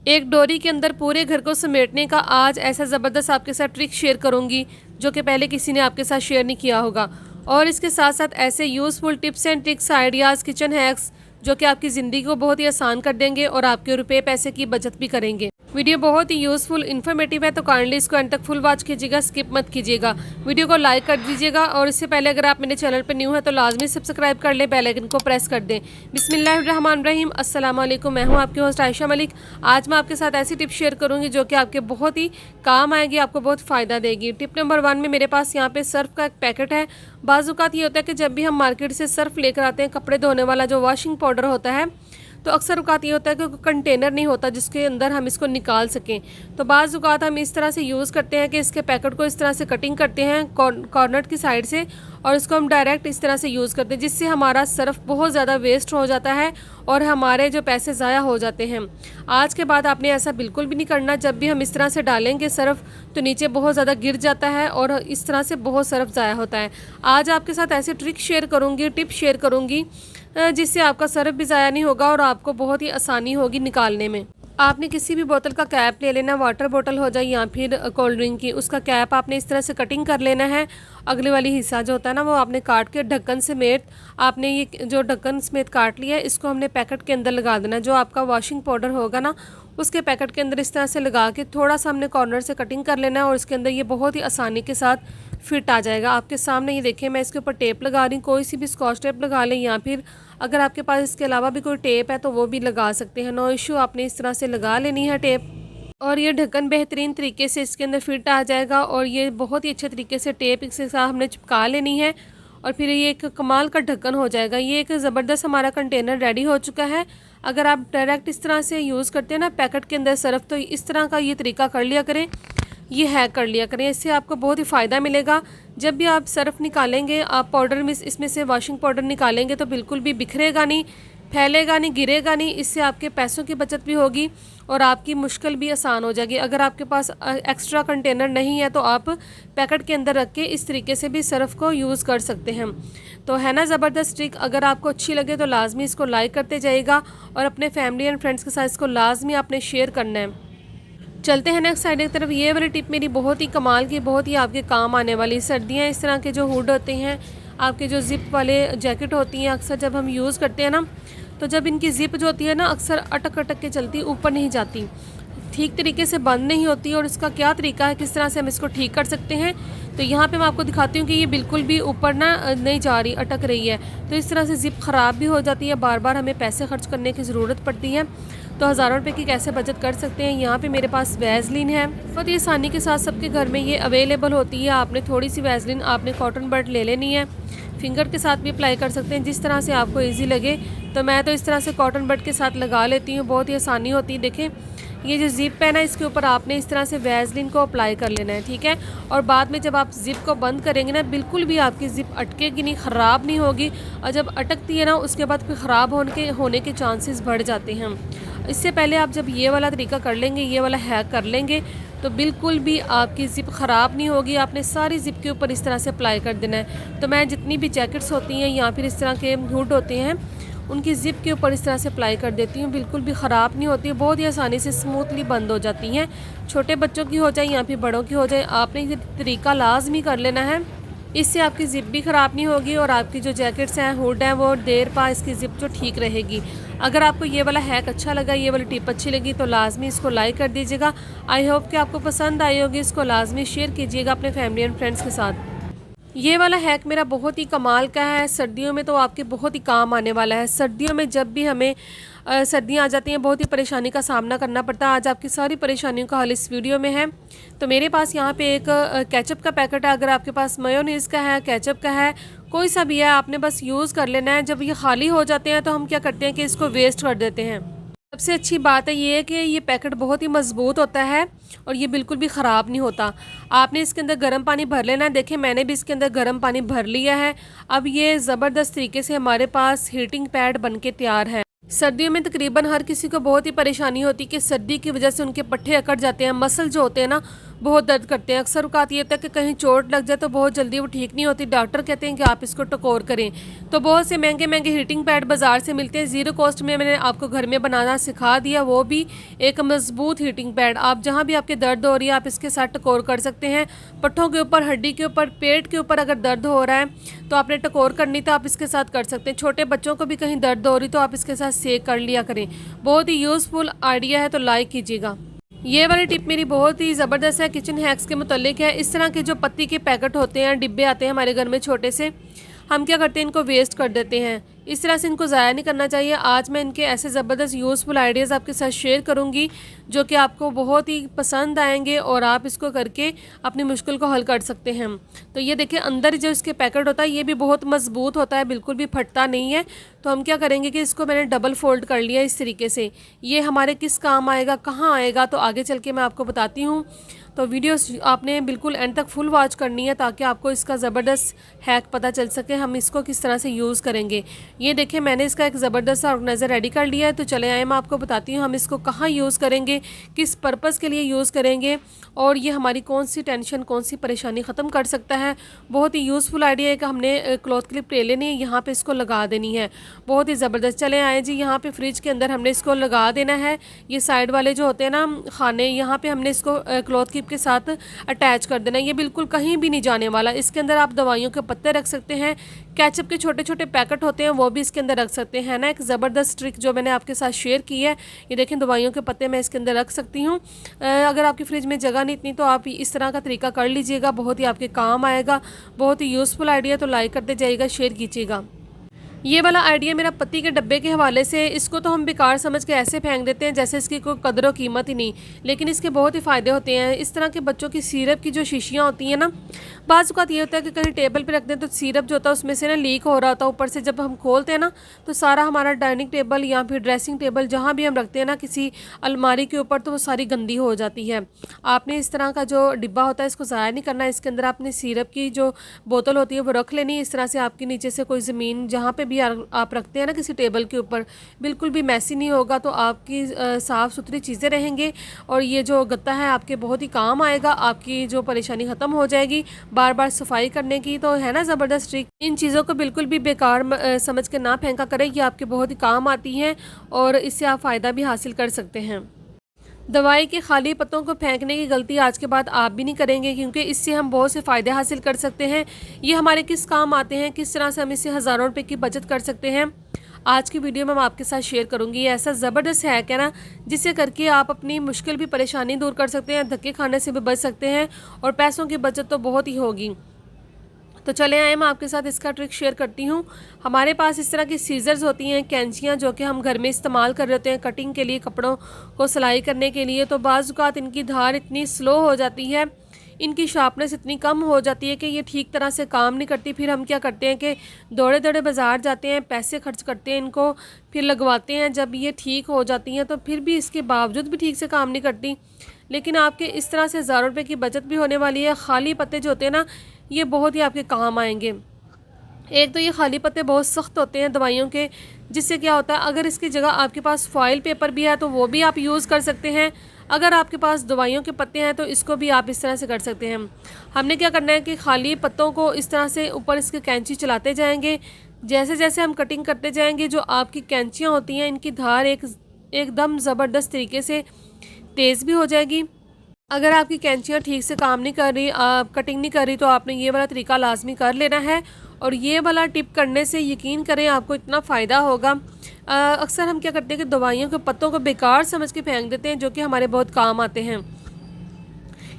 एक डोरी के अंदर पूरे घर को समेटने का आज ऐसा ज़बरदस्त आपके साथ ट्रिक शेयर करूंगी जो कि पहले किसी ने आपके साथ शेयर नहीं किया होगा। और इसके साथ साथ ऐसे useful tips and tricks, ideas, kitchen hacks जो कि आपकी ज़िंदगी को बहुत ही आसान कर देंगे और आपके रुपए पैसे की बचत भी करेंगे। वीडियो बहुत ही यूज़फुल इन्फॉर्मेटिव है, तो काइंडली इसको एंड तक फुल वॉच कीजिएगा, स्किप मत कीजिएगा। वीडियो को लाइक कर दीजिएगा और इससे पहले अगर आप मेरे चैनल पर न्यू है तो लाजमी सब्सक्राइब कर ले, बेल आइकन को प्रेस कर दें। बिस्मिल्लाहिर्रहमानिर्रहीम, अस्सलाम वालेकुम। मैं हूँ आपकी होस्ट आयशा मलिक। आज मैं आपके साथ ऐसी टिप शेयर करूँगी जो कि आपके बहुत ही काम आएगी, आपको बहुत फ़ायदा देगी। टिप नंबर 1 में मेरे पास यहाँ पे सर्फ का एक पैकेट है। बाज़ औक़ात ये होता है कि जब भी हम मार्केट से सर्फ लेकर आते हैं, कपड़े धोने वाला जो वॉशिंग पाउडर होता है, तो अक्सर औक़ात ये होता है कि कंटेनर नहीं होता जिसके अंदर हम इसको निकाल सकें। तो बाज़ औक़ात हम इस तरह से यूज़ करते हैं कि इसके पैकेट को इस तरह से कटिंग करते हैं कॉर्नर की साइड से, और इसको हम डायरेक्ट इस तरह से यूज़ करते हैं, जिससे हमारा सर्फ बहुत ज़्यादा वेस्ट हो जाता है और हमारे जो पैसे ज़ाया हो जाते हैं। आज के बाद आपने ऐसा बिल्कुल भी नहीं करना। जब भी हम इस तरह से डालेंगे सर्फ तो नीचे बहुत ज़्यादा गिर जाता है और इस तरह से बहुत सर्फ ज़ाया होता है। आज आपके साथ ऐसे ट्रिक शेयर करूँगी, टिप शेयर करूँगी जिससे आपका सर्फ भी ज़ाया नहीं होगा और आपको बहुत ही आसानी होगी निकालने में। आपने किसी भी बोतल का कैप ले लेना, वाटर बोतल हो जाए या फिर कोल्ड ड्रिंक की, उसका कैप आपने इस तरह से कटिंग कर लेना है। अगले वाली हिस्सा जो होता है ना वो आपने काट के ढक्कन समेत, आपने ये जो ढक्कन समेत काट लिया है इसको हमने पैकेट के अंदर लगा देना है। जो आपका वॉशिंग पाउडर होगा ना उसके पैकेट के अंदर इस तरह से लगा के थोड़ा सा हमने कॉर्नर से कटिंग कर लेना है और इसके अंदर ये बहुत ही आसानी के साथ फिट आ जाएगा। आपके सामने ये देखें, मैं इसके ऊपर टेप लगा रही हूँ। कोई सी भी स्कॉच टेप लगा लें या फिर अगर आपके पास इसके अलावा भी कोई टेप है तो वो भी लगा सकते हैं, नो इशू। आपने इस तरह से लगा लेनी है टेप और ये ढक्कन बेहतरीन तरीके से इसके अंदर फिट आ जाएगा। और ये बहुत ही अच्छे तरीके से टेप इसके साथ हमने चिपका लेनी है और फिर ये एक कमाल का ढक्कन हो जाएगा। ये एक ज़बरदस्त हमारा कंटेनर रेडी हो चुका है। अगर आप डायरेक्ट इस तरह से यूज़ करते हैं ना पैकेट के अंदर सर्फ, तो इस तरह का ये तरीका कर लिया करें, ये हैक कर लिया करें। इससे आपको बहुत ही फ़ायदा मिलेगा। जब भी आप सर्फ निकालेंगे, आप पाउडर में इसमें से वॉशिंग पाउडर निकालेंगे तो बिल्कुल भी बिखरेगा नहीं, फैलेगा नहीं, गिरेगा नहीं। इससे आपके पैसों की बचत भी होगी और आपकी मुश्किल भी आसान हो जाएगी। अगर आपके पास एक्स्ट्रा कंटेनर नहीं है तो आप पैकेट के अंदर रख के इस तरीके से भी सर्फ को यूज़ कर सकते हैं। तो है ना ज़बरदस्त ट्रिक। अगर आपको अच्छी लगे तो लाजमी इसको लाइक करते जाइएगा और अपने फैमिली एंड फ्रेंड्स के साथ इसको लाजमी आपने शेयर करना है। चलते हैं नेक्स्ट साइड की तरफ। ये वाली टिप मेरी बहुत ही कमाल की, बहुत ही आपके काम आने वाली। सर्दियाँ इस तरह के जो हुड होते हैं, आपके जो ज़िप वाले जैकेट होती हैं, अक्सर जब हम यूज़ करते हैं ना तो जब इनकी ज़िप जो होती है ना अक्सर अटक अटक के चलती, ऊपर नहीं जाती, ठीक तरीके से बंद नहीं होती। और इसका क्या तरीका है, किस तरह से हम इसको ठीक कर सकते हैं, तो यहाँ पे मैं आपको दिखाती हूँ कि ये बिल्कुल भी ऊपर ना नहीं जा रही, अटक रही है। तो इस तरह से ज़िप ख़राब भी हो जाती है, बार बार हमें पैसे खर्च करने की ज़रूरत पड़ती है। तो हज़ारों रुपए की कैसे बचत कर सकते हैं। यहाँ पे मेरे पास वैसलीन है, बहुत ही आसानी के साथ सबके घर में ये अवेलेबल होती है। आपने थोड़ी सी वैसलीन आपने कॉटन बड ले लेनी है, फिंगर के साथ भी अप्लाई कर सकते हैं, जिस तरह से आपको ईजी लगे। तो मैं तो इस तरह से कॉटन बड के साथ लगा लेती हूँ, बहुत ही आसानी होती है। देखें ये जो ज़िप है ना इसके ऊपर आपने इस तरह से वैसलीन को अप्लाई कर लेना है, ठीक है। और बाद में जब आप ज़िप को बंद करेंगे ना बिल्कुल भी आपकी ज़िप अटकेगी नहीं, ख़राब नहीं होगी। और जब अटकती है ना उसके बाद फिर ख़राब होने के चांसेस बढ़ जाते हैं। इससे पहले आप जब ये वाला तरीका कर लेंगे, ये वाला हैक कर लेंगे, तो बिल्कुल भी आपकी ज़िप ख़राब नहीं होगी। आपने सारी ज़िप के ऊपर इस तरह से अप्लाई कर देना है। तो मैं जितनी भी जैकेट्स होती हैं या फिर इस तरह के हुड होते हैं उनकी ज़िप के ऊपर इस तरह से अप्लाई कर देती हूँ, बिल्कुल भी ख़राब नहीं होती है, बहुत ही आसानी से स्मूथली बंद हो जाती हैं। छोटे बच्चों की हो जाए या फिर बड़ों की हो जाए, आपने ये तरीका लाजमी कर लेना है। इससे आपकी ज़िप भी ख़राब नहीं होगी और आपकी जो जैकेट्स हैं, हुड हैं, वो देर पा इसकी ज़िप जो ठीक रहेगी। अगर आपको ये वाला हैक अच्छा लगा, ये वाली टिप अच्छी लगी तो लाजमी इसको लाइक कर दीजिएगा। आई होप कि आपको पसंद आई होगी। इसको लाजमी शेयर कीजिएगा अपने फैमिली एंड फ्रेंड्स के साथ। ये वाला हैक मेरा बहुत ही कमाल का है, सर्दियों में तो आपके बहुत ही काम आने वाला है। सर्दियों में जब भी हमें सर्दियाँ आ जाती हैं बहुत ही परेशानी का सामना करना पड़ता है। आज आपकी सारी परेशानियों का हल इस वीडियो में है। तो मेरे पास यहाँ पे एक केचप का पैकेट है। अगर आपके पास मेयोनीज़ का है, केचप का है, कोई सा भी है, आपने बस यूज़ कर लेना है। जब ये खाली हो जाते हैं तो हम क्या करते हैं कि इसको वेस्ट कर देते हैं। सबसे अच्छी बात है ये कि ये पैकेट बहुत ही मज़बूत होता है और ये बिल्कुल भी ख़राब नहीं होता। आपने इसके अंदर गर्म पानी भर लेना है। देखें मैंने भी इसके अंदर गर्म पानी भर लिया है। अब ये ज़बरदस्त तरीके से हमारे पास हीटिंग पैड बन के तैयार है। सर्दियों में तकरीबन हर किसी को बहुत ही परेशानी होती है कि सर्दी की वजह से उनके पट्टे अकड़ जाते हैं, मसल जो होते हैं ना बहुत दर्द करते हैं। अक्सर औक़ात ये होता है कि कहीं चोट लग जाए तो बहुत जल्दी वो ठीक नहीं होती। डॉक्टर कहते हैं कि आप इसको टकोर करें। तो बहुत से महंगे-महंगे हीटिंग पैड बाज़ार से मिलते हैं। ज़ीरो कॉस्ट में मैंने आपको घर में बनाना सिखा दिया, वो भी एक मज़बूत हीटिंग पैड। आप जहाँ भी आपके दर्द हो रही है आप इसके साथ टकोर कर सकते हैं। पट्ठों के ऊपर, हड्डी के ऊपर, पेट के ऊपर अगर दर्द हो रहा है तो आपने टकोर करनी तो आप इसके साथ कर सकते हैं। छोटे बच्चों को भी कहीं दर्द हो रही तो आप इसके साथ सेक कर लिया करें। बहुत ही यूज़फुल आइडिया है, तो लाइक कीजिएगा। ये वाली टिप मेरी बहुत ही ज़बरदस्त है, किचन हैक्स के मुतालिक है। इस तरह के जो पत्ती के पैकेट होते हैं, डिब्बे आते हैं हमारे घर में छोटे से, हम क्या करते हैं इनको वेस्ट कर देते हैं। इस तरह से इनको ज़ाया नहीं करना चाहिए। आज मैं इनके ऐसे ज़बरदस्त यूज़फुल आइडियाज़ आपके साथ शेयर करूंगी जो कि आपको बहुत ही पसंद आएंगे और आप इसको करके अपनी मुश्किल को हल कर सकते हैं। तो ये देखिए, अंदर जो इसके पैकेट होता है ये भी बहुत मज़बूत होता है, बिल्कुल भी फटता नहीं है। तो हम क्या करेंगे कि इसको मैंने डबल फोल्ड कर लिया इस तरीके से। ये हमारे किस काम आएगा, कहाँ आएगा, तो आगे चल के मैं आपको बताती हूँ। तो वीडियो आपने बिल्कुल एंड तक फुल वॉच करनी है ताकि आपको इसका ज़बरदस्त हैक पता चल सके, हम इसको किस तरह से यूज़ करेंगे। ये देखें, मैंने इसका एक ज़बरदस्त ऑर्गेनाइज़र रेडी कर लिया है। तो चले आए, मैं आपको बताती हूँ हम इसको कहाँ यूज़ करेंगे, किस पर्पज़ के लिए यूज़ करेंगे और ये हमारी कौन सी टेंशन, कौन सी परेशानी ख़त्म कर सकता है। बहुत ही यूज़फुल आइडिया है कि हमने क्लॉथ क्लिप ले लेनी है, यहाँ पर इसको लगा देनी है। बहुत ही ज़बरदस्त। चले आए जी, यहाँ पर फ्रिज के अंदर हमने इसको लगा देना है। ये साइड वाले जो होते हैं ना खाने, यहाँ पर हमने इसको क्लॉथ क्लिप के साथ अटैच कर देना। ये बिल्कुल कहीं भी नहीं जाने वाला। इसके अंदर आप दवाइयों के पत्ते रख सकते हैं, केचप के छोटे छोटे पैकेट होते हैं वो भी इसके अंदर रख सकते हैं ना। एक ज़बरदस्त ट्रिक जो मैंने आपके साथ शेयर की है, ये देखें दवाइयों के पत्ते मैं इसके अंदर रख सकती हूँ। अगर आपकी फ्रिज में जगह नहीं इतनी तो आप इस तरह का तरीका कर लीजिएगा, बहुत ही आपके काम आएगा। बहुत ही यूज़फुल आइडिया, तो लाइक करते जाइएगा, शेयर कीजिएगा। ये वाला आइडिया मेरा पति के डब्बे के हवाले से, इसको तो हम बेकार समझ के ऐसे फेंक देते हैं जैसे इसकी कोई कदर व कीमत ही नहीं, लेकिन इसके बहुत ही फ़ायदे होते हैं। इस तरह के बच्चों की सिरप की जो शीशियाँ होती हैं ना, बाज़ औक़ात ये होता है कि कहीं टेबल पे रख दें तो सिरप जो होता है उसमें से ना लीक हो रहा होता है। ऊपर से जब हम खोलते हैं ना तो सारा हमारा डाइनिंग टेबल या फिर ड्रेसिंग टेबल जहाँ भी हम रखते हैं ना किसी अलमारी के ऊपर, तो वो सारी गंदी हो जाती है। आपने इस तरह का जो डिब्बा होता है इसको ज़ाया नहीं करना। इसके अंदर आपने सिरप की जो बोतल होती है वो रख लेनी। इस तरह से आपके नीचे से कोई ज़मीन जहाँ पर भी आप रखते हैं ना किसी टेबल के ऊपर, बिल्कुल भी मैसी नहीं होगा। तो आपकी साफ़ सुथरी चीज़ें रहेंगे और ये जो गत्ता है आपके बहुत ही काम आएगा। आपकी जो परेशानी ख़त्म हो जाएगी बार बार सफाई करने की। तो है ना ज़बरदस्त ट्रिक। इन चीज़ों को बिल्कुल भी बेकार समझ के ना फेंका करें, ये आपके बहुत ही काम आती हैं और इससे आप फ़ायदा भी हासिल कर सकते हैं। दवाई के खाली पत्तों को फेंकने की गलती आज के बाद आप भी नहीं करेंगे, क्योंकि इससे हम बहुत से फ़ायदे हासिल कर सकते हैं। ये हमारे किस काम आते हैं, किस तरह से हम इससे हज़ारों रुपए की बचत कर सकते हैं, आज की वीडियो में मैं आपके साथ शेयर करूंगी। ये ऐसा ज़बरदस्त हैक है ना जिससे करके आप अपनी मुश्किल भी परेशानी दूर कर सकते हैं, धक्के खाने से भी बच सकते हैं और पैसों की बचत तो बहुत ही होगी। तो चले आए, मैं आपके साथ इसका ट्रिक शेयर करती हूँ। हमारे पास इस तरह की सीजर्स होती हैं, कैंचियाँ, जो कि हम घर में इस्तेमाल कर रहे होते हैं कटिंग के लिए, कपड़ों को सिलाई करने के लिए। तो बाज़ औक़ात इनकी धार इतनी स्लो हो जाती है, इनकी शार्पनेस इतनी कम हो जाती है कि ये ठीक तरह से काम नहीं करती। फिर हम क्या करते हैं कि दौड़े दौड़े बाज़ार जाते हैं, पैसे खर्च करते हैं, इनको फिर लगवाते हैं। जब ये ठीक हो जाती हैं तो फिर भी इसके बावजूद भी ठीक से काम नहीं करती। लेकिन आपके इस तरह से हज़ारों रुपये की बचत भी होने वाली है। खाली पत्ते जो होते हैं ना, ये बहुत ही आपके काम आएंगे। एक तो ये खाली पत्ते बहुत सख्त होते हैं दवाइयों के, जिससे क्या होता है अगर इसकी जगह आपके पास फॉइल पेपर भी है तो वो भी आप यूज़ कर सकते हैं। अगर आपके पास दवाइयों के पत्ते हैं तो इसको भी आप इस तरह से कर सकते हैं। हमने क्या करना है कि खाली पत्तों को इस तरह से ऊपर इसके कैंची चलाते जाएंगे। जैसे जैसे हम कटिंग करते जाएंगे, जो आपकी कैंचियाँ होती हैं इनकी धार एकदम ज़बरदस्त तरीके से तेज़ भी हो जाएगी। अगर आपकी कैंचियाँ ठीक से काम नहीं कर रही, आप कटिंग नहीं कर रही, तो आपने ये वाला तरीका लाजमी कर लेना है। और ये वाला टिप करने से यकीन करें आपको इतना फ़ायदा होगा। अक्सर हम क्या करते हैं कि दवाइयों के पत्तों को बेकार समझ के फेंक देते हैं, जो कि हमारे बहुत काम आते हैं।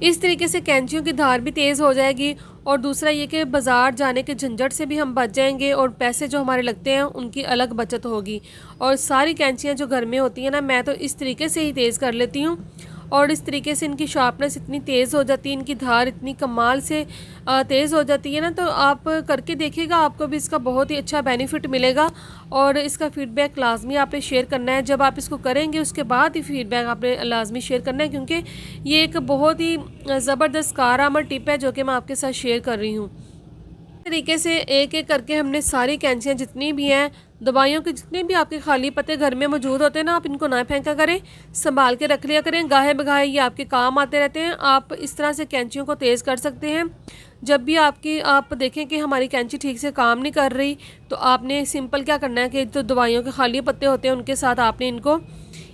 इस तरीके से कैंचियों की धार भी तेज़ हो जाएगी और दूसरा ये कि बाज़ार जाने के झंझट से भी हम बच जाएंगे और पैसे जो हमारे लगते हैं उनकी अलग बचत होगी। और सारी कैंचियाँ जो घर में होती हैं ना, मैं तो इस तरीके से ही तेज़ कर लेती हूँ और इस तरीके से इनकी शार्पनेस इतनी तेज़ हो जाती है, इनकी धार इतनी कमाल से तेज़ हो जाती है ना। तो आप करके देखिएगा, आपको भी इसका बहुत ही अच्छा बेनिफिट मिलेगा और इसका फ़ीडबैक लाजमी आपने शेयर करना है। जब आप इसको करेंगे उसके बाद ही फ़ीडबैक आपने लाजमी शेयर करना है, क्योंकि ये एक बहुत ही ज़बरदस्त कारआमद टिप है जो कि मैं आपके साथ शेयर कर रही हूँ। इस तरीके से एक एक करके हमने सारी कैंचियाँ जितनी भी हैं दवाइयों के जितने भी आपके खाली पत्ते घर में मौजूद होते हैं ना, आप इनको ना फेंका करें, संभाल के रख लिया करें। गाहे बगाहे ये आपके काम आते रहते हैं। आप इस तरह से कैंचियों को तेज़ कर सकते हैं। जब भी आप देखें कि हमारी कैंची ठीक से काम नहीं कर रही, तो आपने सिंपल क्या करना है कि जो दवाइयों के खाली पत्ते होते हैं उनके साथ आपने इनको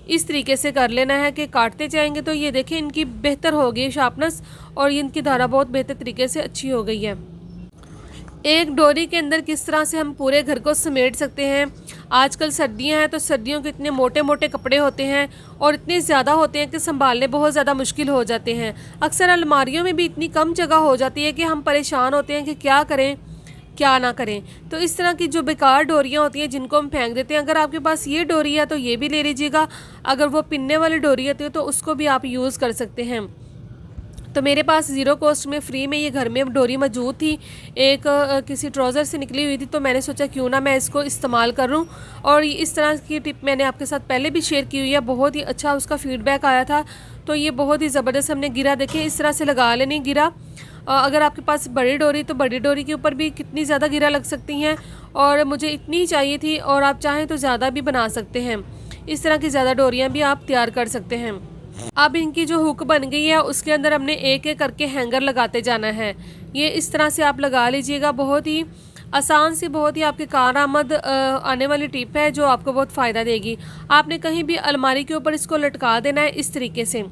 इस तरीके से कर लेना है कि काटते जाएंगे तो ये देखें इनकी बेहतर हो गई शार्पनेस और इनकी धारा बहुत बेहतर तरीके से अच्छी हो गई है। एक डोरी के अंदर किस तरह से हम पूरे घर को समेट सकते हैं। आजकल सर्दियां हैं तो सर्दियों के इतने मोटे मोटे कपड़े होते हैं और इतने ज़्यादा होते हैं कि संभालने बहुत ज़्यादा मुश्किल हो जाते हैं। अक्सर अलमारियों में भी इतनी कम जगह हो जाती है कि हम परेशान होते हैं कि क्या करें क्या ना करें। तो इस तरह की जो बेकार डोरियां होती हैं जिनको हम फेंक देते हैं, अगर आपके पास ये डोरी है तो ये भी ले लीजिएगा। अगर वो पिनने वाली डोरी होती है तो उसको भी आप यूज़ कर सकते हैं। तो मेरे पास ज़ीरो कॉस्ट में फ्री में ये घर में डोरी मौजूद थी, एक किसी ट्राउज़र से निकली हुई थी, तो मैंने सोचा क्यों ना मैं इसको इस्तेमाल करूं। और इस तरह की टिप मैंने आपके साथ पहले भी शेयर की हुई है, बहुत ही अच्छा उसका फ़ीडबैक आया था। तो ये बहुत ही ज़बरदस्त हमने गिरा देखें इस तरह से लगा लेनी गिरा। अगर आपके पास बड़ी डोरी तो बड़ी डोरी के ऊपर भी कितनी ज़्यादा गिरा लग सकती हैं, और मुझे इतनी ही चाहिए थी और आप चाहें तो ज़्यादा भी बना सकते हैं। इस तरह की ज़्यादा डोरियाँ भी आप तैयार कर सकते हैं। अब इनकी जो हुक बन गई है उसके अंदर हमने एक एक करके हैंगर लगाते जाना है। ये इस तरह से आप लगा लीजिएगा। बहुत ही आसान सी, बहुत ही आपके कारआमद आने वाली टिप है जो आपको बहुत फ़ायदा देगी। आपने कहीं भी अलमारी के ऊपर इसको लटका देना है इस तरीके से।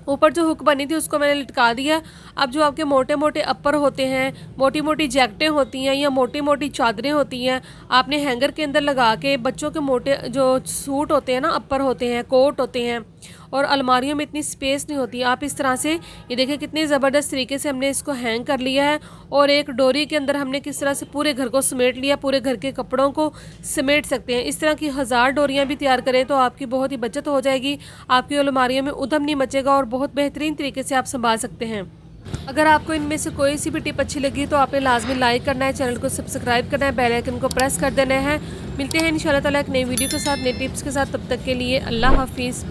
ऊपर जो हुक बनी थी उसको मैंने लटका दिया। अब जो आपके मोटे मोटे अपर होते हैं, मोटी मोटी जैकेटें होती हैं या मोटी मोटी चादरें होती हैं, आपने हैंगर के अंदर लगा के, बच्चों के मोटे जो सूट होते हैं ना, अपर होते हैं, कोट होते हैं, और अलमारियों में इतनी स्पेस नहीं होती, आप इस तरह से ये देखिए कितनी ज़बरदस्त तरीके से हमने इसको हैंग कर लिया है। और एक डोरी के अंदर हमने किस तरह से पूरे घर को समेट लिया, पूरे घर के कपड़ों को समेट सकते हैं। इस तरह की 1000 डोरियाँ भी तैयार करें तो आपकी बहुत ही बचत हो जाएगी, आपकी अलमारियों में उधम नहीं मचेगा और बहुत बेहतरीन तरीके से आप संभाल सकते हैं। अगर आपको इनमें से कोई सी भी टिप अच्छी लगी तो आपने लाजमी लाइक करना है, चैनल को सब्सक्राइब करना है, बेल आइकन को प्रेस कर देना है। मिलते हैं इंशाल्लाह ताला एक नई वीडियो के साथ, नई टिप्स के साथ। तब तक के लिए अल्लाह हाफिज़।